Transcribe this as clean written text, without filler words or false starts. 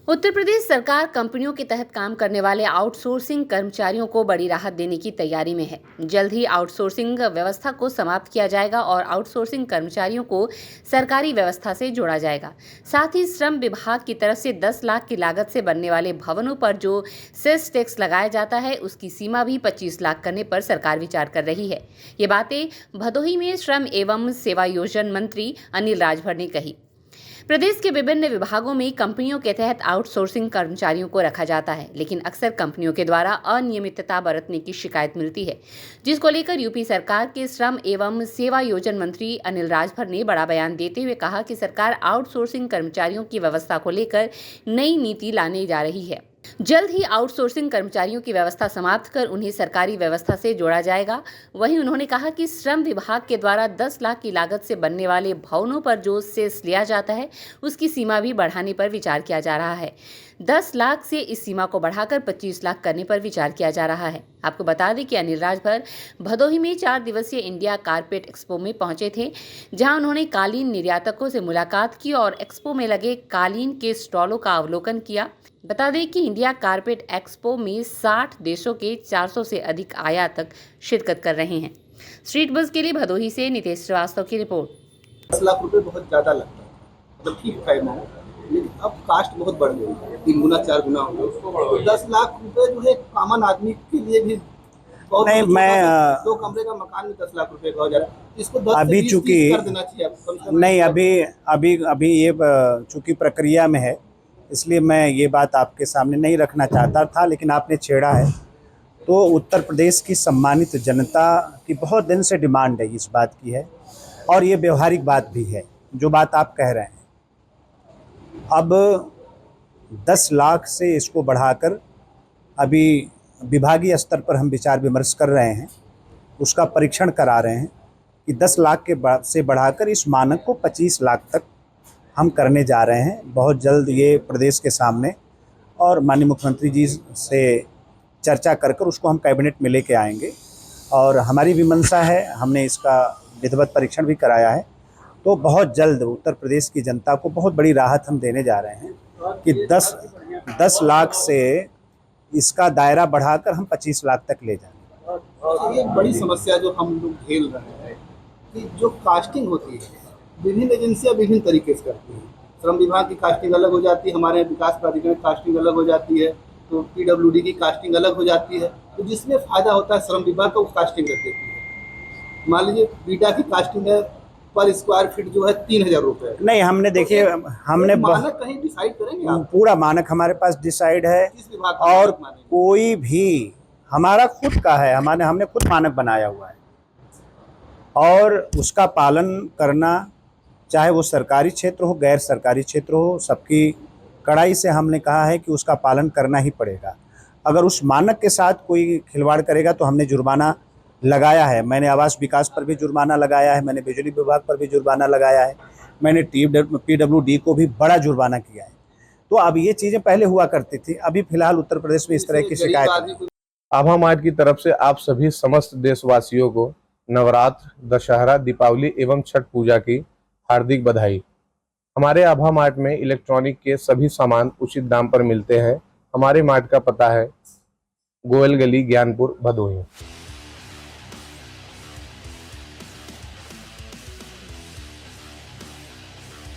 उत्तर प्रदेश सरकार कंपनियों के तहत काम करने वाले आउटसोर्सिंग कर्मचारियों को बड़ी राहत देने की तैयारी में है। जल्द ही आउटसोर्सिंग व्यवस्था को समाप्त किया जाएगा और आउटसोर्सिंग कर्मचारियों को सरकारी व्यवस्था से जोड़ा जाएगा। साथ ही श्रम विभाग की तरफ से 10 लाख की लागत से बनने वाले भवनों पर जो सेस टैक्स लगाया जाता है, उसकी सीमा भी 25 लाख करने पर सरकार विचार कर रही है। ये बातें भदोही में श्रम एवं सेवायोजन मंत्री अनिल राजभर ने कही। प्रदेश के विभिन्न विभागों में कंपनियों के तहत आउटसोर्सिंग कर्मचारियों को रखा जाता है, लेकिन अक्सर कंपनियों के द्वारा अनियमितता बरतने की शिकायत मिलती है, जिसको लेकर यूपी सरकार के श्रम एवं सेवायोजन मंत्री अनिल राजभर ने बड़ा बयान देते हुए कहा कि सरकार आउटसोर्सिंग कर्मचारियों की व्यवस्था को लेकर नई नीति लाने जा रही है। जल्द ही आउटसोर्सिंग कर्मचारियों की व्यवस्था समाप्त कर उन्हें सरकारी व्यवस्था से जोड़ा जाएगा। वहीं उन्होंने कहा कि श्रम विभाग के द्वारा 10 लाख की लागत से बनने वाले भवनों पर जो सेस लिया जाता है, उसकी सीमा भी बढ़ाने पर विचार किया जा रहा है। 10 लाख से इस सीमा को बढ़ाकर 25 लाख करने पर विचार किया जा रहा है। आपको बता दें कि अनिल राजभर भदोही में 4 दिवसीय इंडिया कारपेट एक्सपो में पहुंचे थे, जहां उन्होंने कालीन निर्यातकों से मुलाकात की और एक्सपो में लगे कालीन के स्टॉलों का अवलोकन किया। बता दें कि इंडिया कारपेट एक्सपो में 60 देशों के 400 से अधिक आयातक शिरकत कर रहे हैं। स्ट्रीट बस के लिए भदोही से नितेश श्रीवास्तव की रिपोर्ट। 10 लाख रुपए बहुत ज़्यादा लगता है, मतलब ठीक है ना, लेकिन अब कास्ट बहुत बढ़ गई है, 3 गुना 4 गुना हो गई। तो 10 लाख रुपए जो है कॉमन आदमी के लिए भी बहुत नहीं, मैं 2 कमरे का मकान में 10 लाख रुपए का हो जा रहा है। इसको 10 अभी से 20 चूंकि कर देना चाहिए। नहीं, अभी ये चूंकि प्रक्रिया में है, इसलिए मैं ये बात आपके सामने नहीं रखना चाहता था, लेकिन आपने छेड़ा है। तो उत्तर प्रदेश की सम्मानित जनता की बहुत दिन से डिमांड है, इस बात की है, और ये व्यवहारिक बात भी है जो बात आप कह रहे हैं। अब 10 लाख से इसको बढ़ाकर अभी विभागीय स्तर पर हम विचार विमर्श कर रहे हैं, उसका परीक्षण करा रहे हैं कि 10 लाख से बढ़ाकर इस मानक को 25 लाख तक हम करने जा रहे हैं। बहुत जल्द ये प्रदेश के सामने और माननीय मुख्यमंत्री जी से चर्चा कर उसको हम कैबिनेट में लेके आएंगे, और हमारी भी मंशा है, हमने इसका विधिवत परीक्षण भी कराया है। तो बहुत जल्द उत्तर प्रदेश की जनता को बहुत बड़ी राहत हम देने जा रहे हैं कि 10 लाख से इसका दायरा बढ़ाकर हम 25 लाख तक ले जाएंगे। ये बड़ी समस्या जो हम लोग झेल रहे हैं कि जो कास्टिंग होती है, विभिन्न एजेंसियां विभिन्न तरीके से करती हैं। श्रम विभाग की कास्टिंग अलग हो जाती है, हमारे विकास प्राधिकरण की कास्टिंग अलग हो जाती है, तो PWD की कास्टिंग अलग हो जाती है। तो जिसमें फ़ायदा होता है श्रम विभाग को कास्टिंग रख देती है। मान लीजिए बीटा की कास्टिंग है पर स्क्वायर फीट जो है 3000 रुपये। नहीं, हमने देखिए, हमने मानक कहीं डिसाइड करेंगे आप? पूरा मानक हमारे पास डिसाइड है, और कोई भी हमारा खुद का है, हमने खुद मानक बनाया हुआ है, और उसका पालन करना, चाहे वो सरकारी क्षेत्र हो गैर सरकारी क्षेत्र हो, सबकी कड़ाई से हमने कहा है कि उसका पालन करना ही पड़ेगा। अगर उस मानक के साथ कोई खिलवाड़ करेगा तो हमने जुर्माना लगाया है। मैंने आवास विकास पर भी जुर्माना लगाया है, मैंने बिजली विभाग पर भी जुर्माना लगाया है, मैंने PWD को भी बड़ा जुर्माना किया है। तो अब ये चीज़ें पहले हुआ करती थी, अभी फिलहाल उत्तर प्रदेश में इस तरह की शिकायत। आभा मार्ट की तरफ से आप सभी समस्त देशवासियों को नवरात्र, दशहरा, दीपावली एवं छठ पूजा की हार्दिक बधाई। हमारे आभा मार्ट में इलेक्ट्रॉनिक के सभी सामान उचित दाम पर मिलते हैं। हमारे मार्ट का पता है गोयल गली, ज्ञानपुर, भदोही।